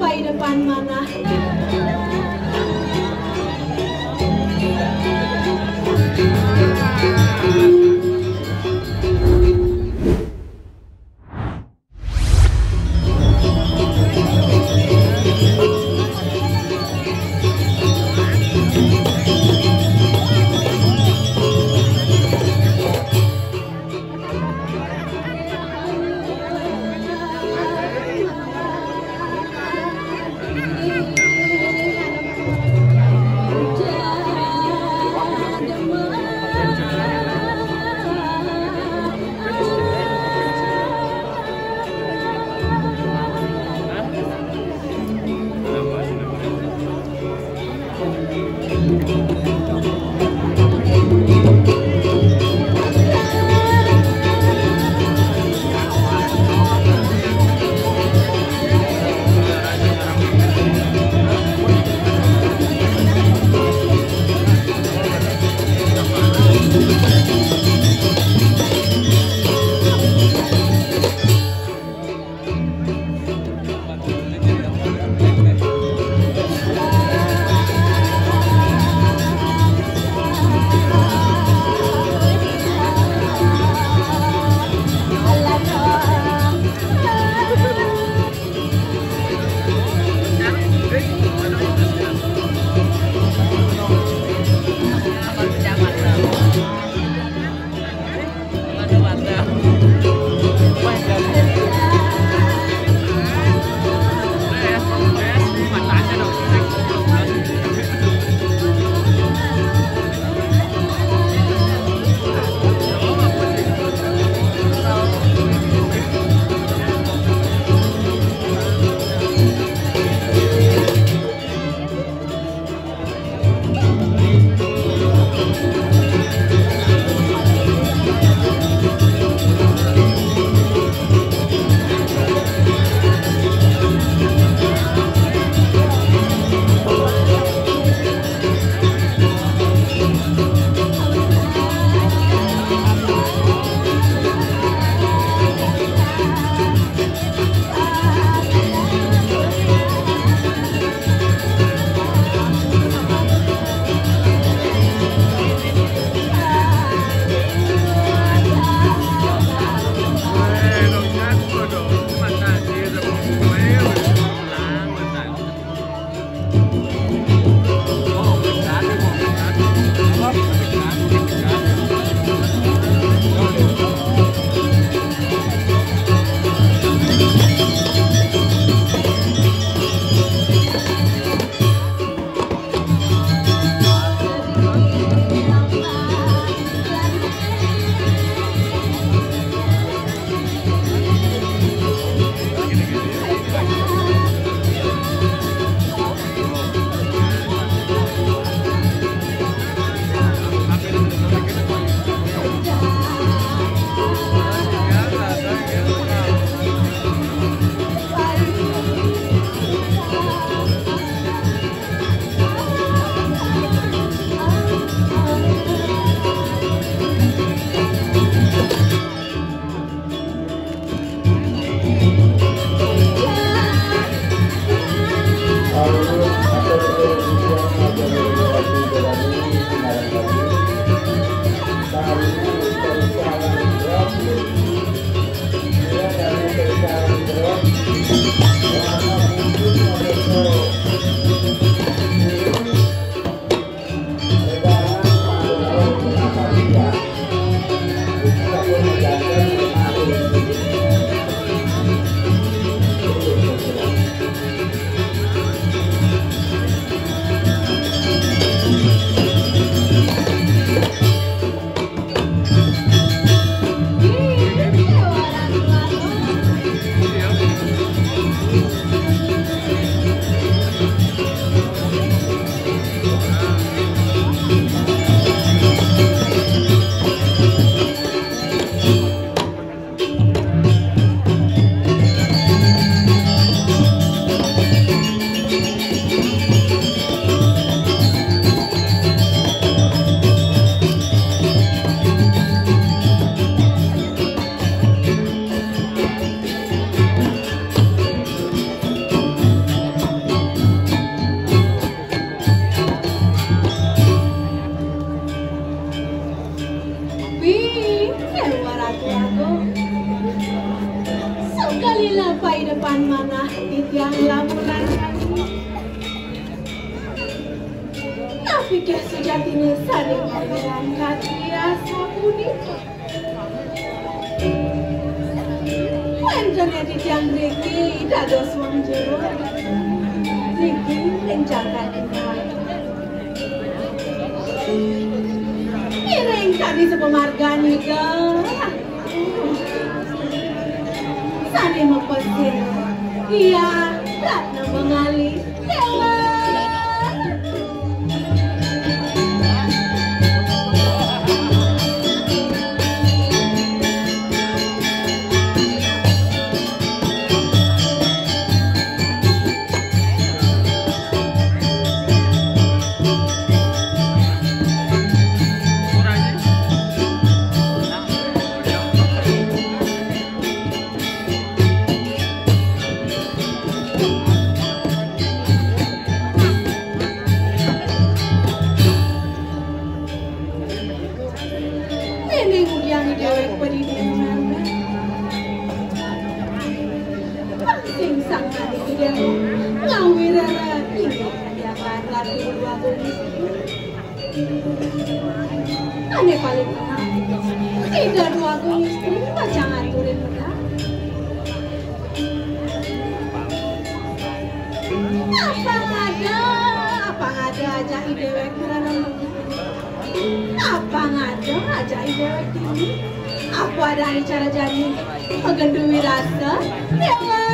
sampai depan mana. Ilapai depan mana titiang lamunan kami. Tapi kia sejatinya saling mengangkat biasa budi. Wenjane titiang Riki dados wong jero. Riki renjangkan kenal. Ireng tadi sepemargani ke. Sane mempesir, iya, ratna mengalih, dewa. Ane paling tenang, tidak dua istri, jangan turin menang. Apa ada aja idewek merana apa ngada aja idewek ini. Apa ada cara jadi pengendui rasa, dewa.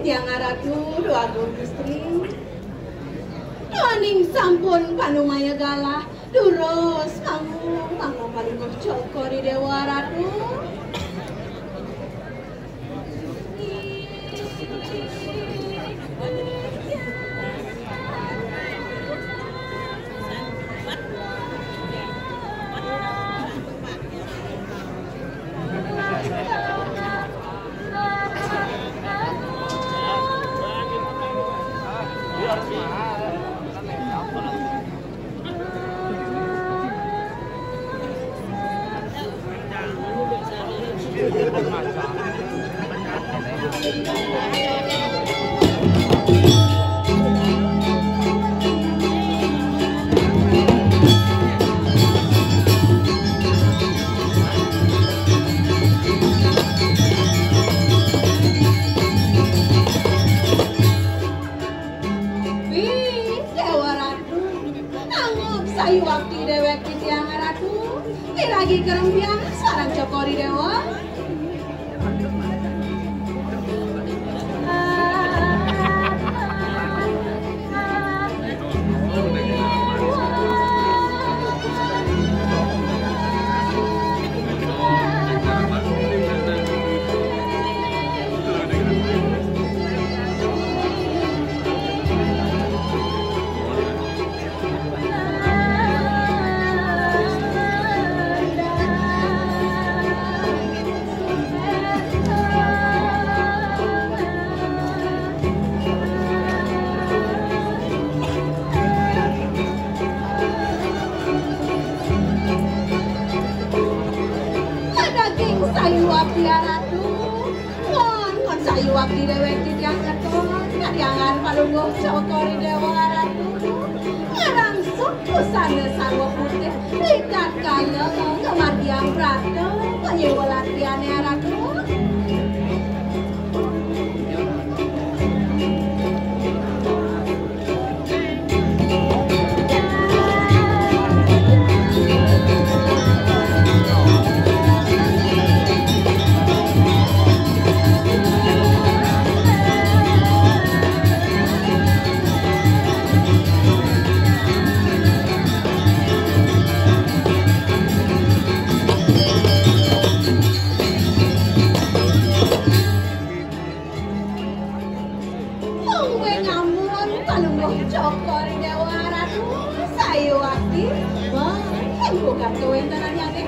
Tiang aratu doa istri doaning sampun panumaya galah durus mangu paling cokori dewa ratu lagi kerempiang sarang cokori dewa. Waktu dewek titiang keton, ngadiangan palungguh cokori dewa ratu. Ngarang suku sana sarwa putih, likat kaya kematian prata, penyewalan tiane ratu. jagat kewentenan ya deh.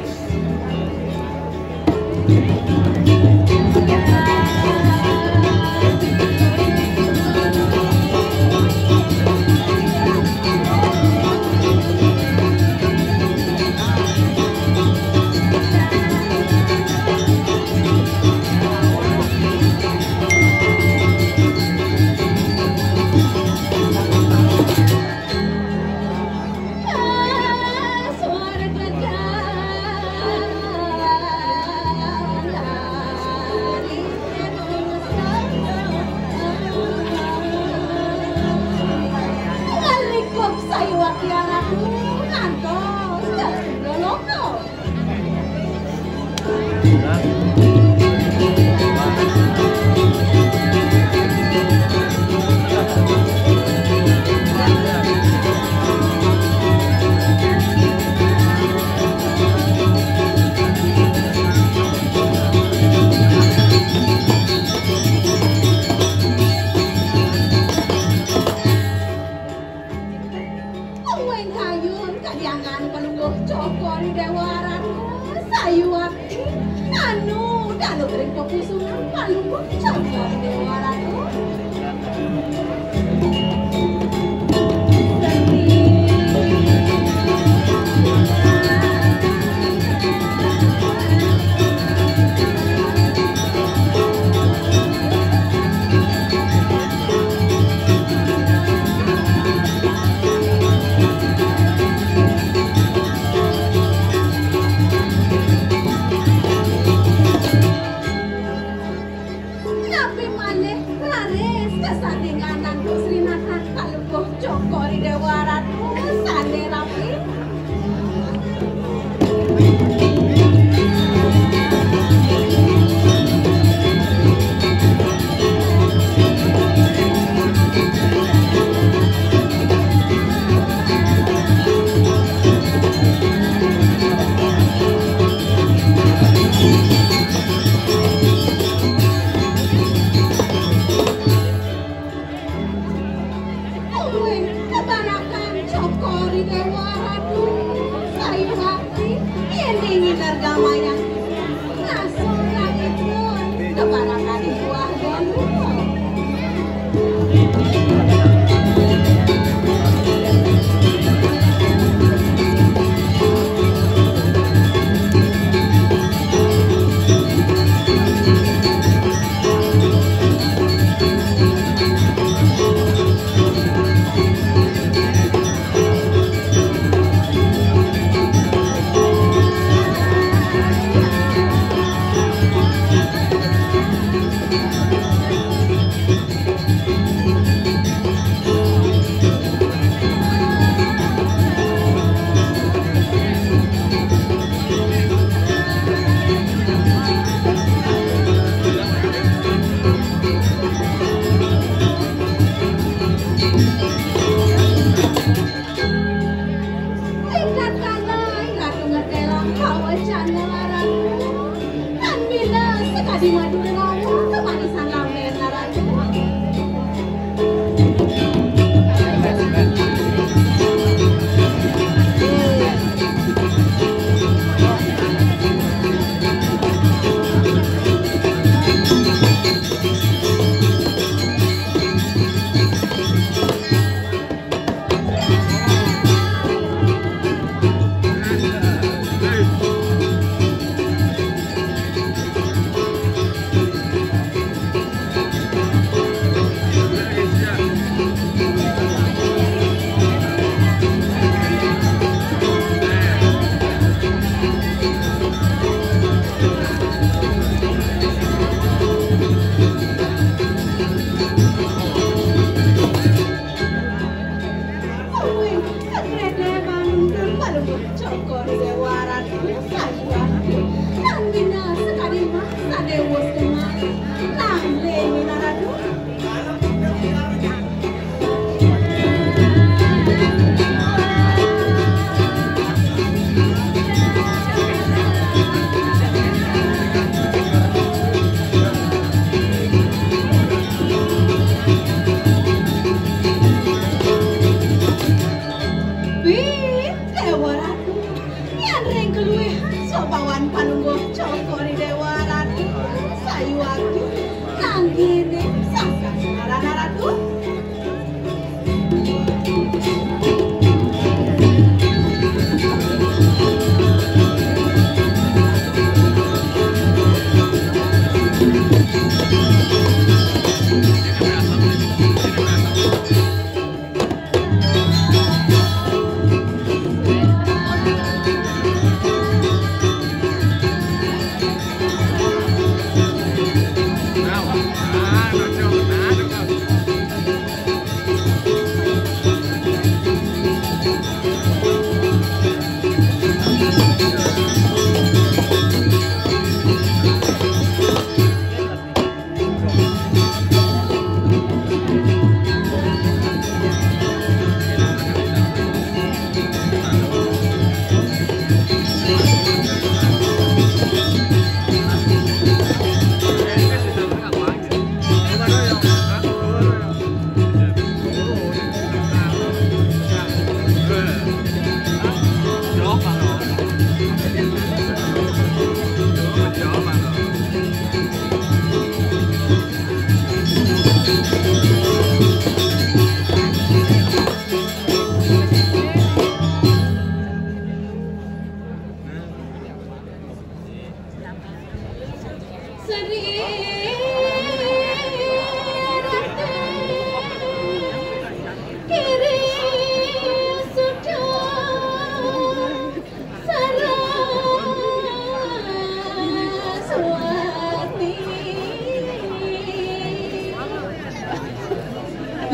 Kebanakan Cokori Dewa Ratu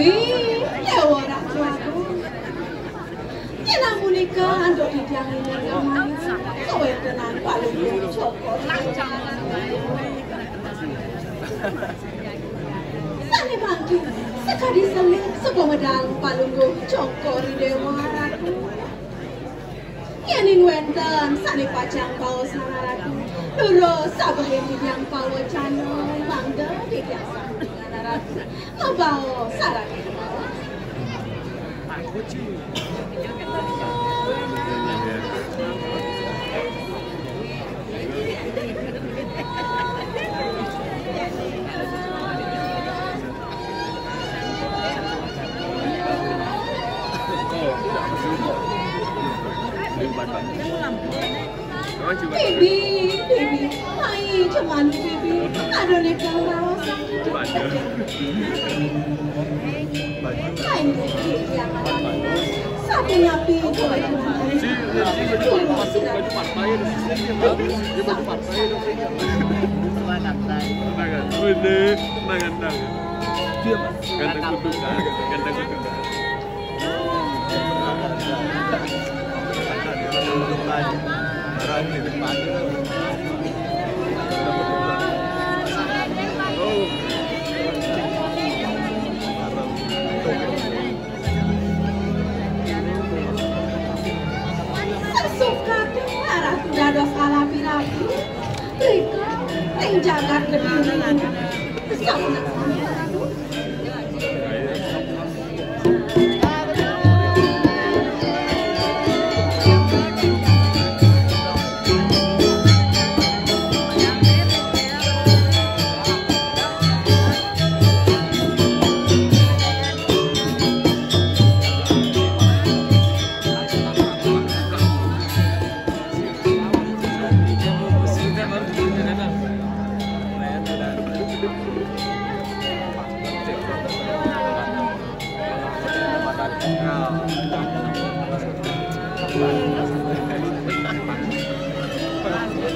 Bi, dewa ratu aku. Kena munika andok didiang ini namanya. Kowe tenan Palungguh Joko. Sane mangki, sekali selit saka medal Palungguh Joko dewa ratu. Yening wenten sane pajang paus naratu. Lurus sabahe didiang pawacana mangga didiang naratu. Mabao sarane. Bibi, hai cuman bibi, ada nekang rawas. Hai bibi yang ada. Satu napi itu baju dados alapi-lapi, mereka yang jagat kediri. Sekarang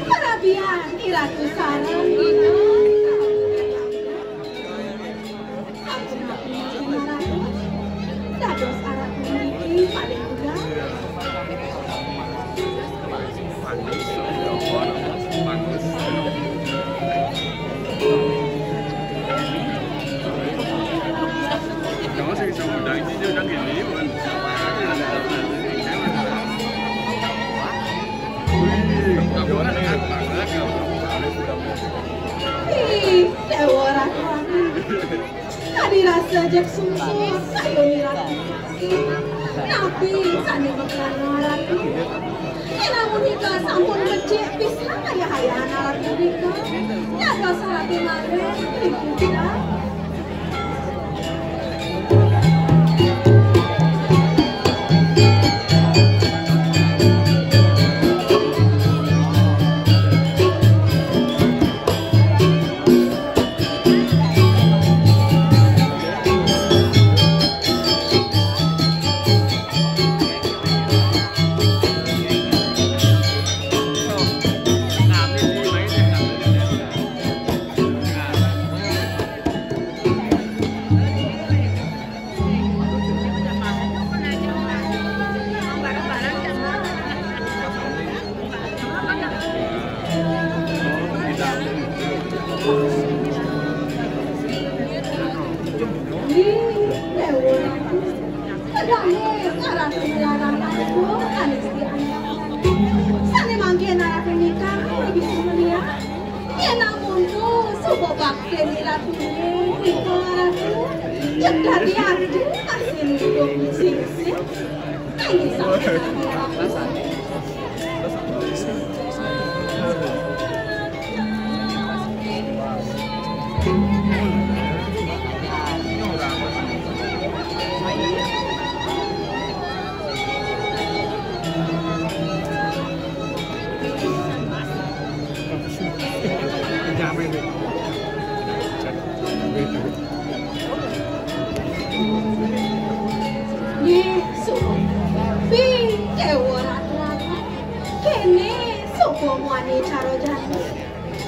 Parabian Iratu Sarang Dino. Aku dados anak memiliki paling muda. Kamu sih bisa undang ini dia undang ini bukan? Ih, dewa ratu aku. Tadi rasa jak susu, kayu niratu. Tapi sani bekerana ratu. Namun jika sampun becik bisa kaya hayaan ratu dika. Jaga salah dimana, tidak.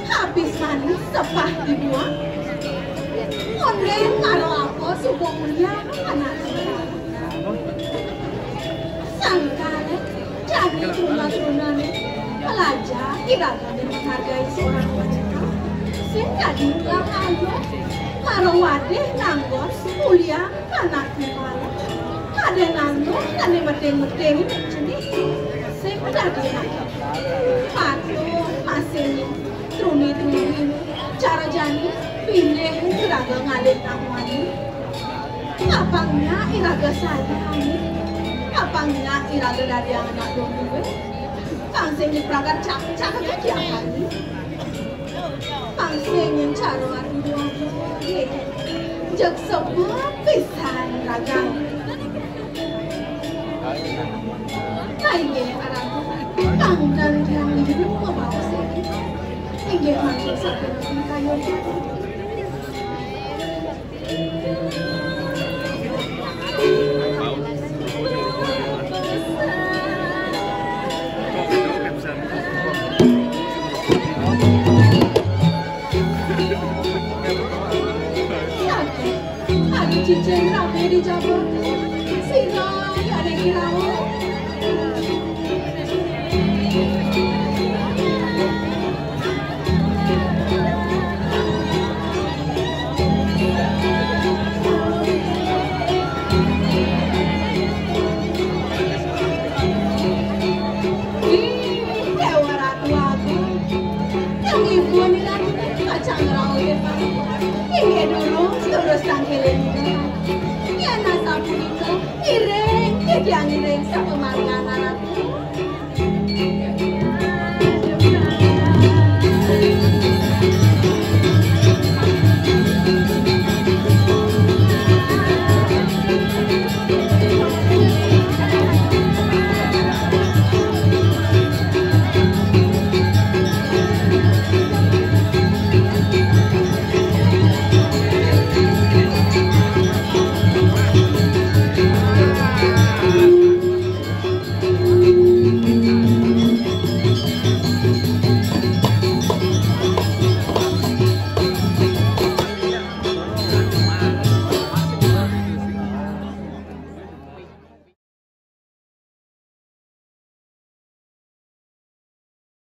Habis manis sepah dibuang. Onde karo apa mulia anak sangkala jadi turunan pelajar tidak akan menghargai seorang wanita sehingga diulang aja marawade nanggon mulia anak kepala ada nanggon ada medeng-medeng jenis sehingga dia patuh masih truni cara jani pilih iraga ngalir namanya apangnya iraga saya apangnya iraga dari anak gue kang sing pragat cak aja kali kang sing caro ati dua jek semua pisan raga kayak arang kang dan yang hidup membawa sing ingin masuk sepenuhnya kayu ada cincin rapi di jabut sirai ada kirau Ini dulu terus tangkilin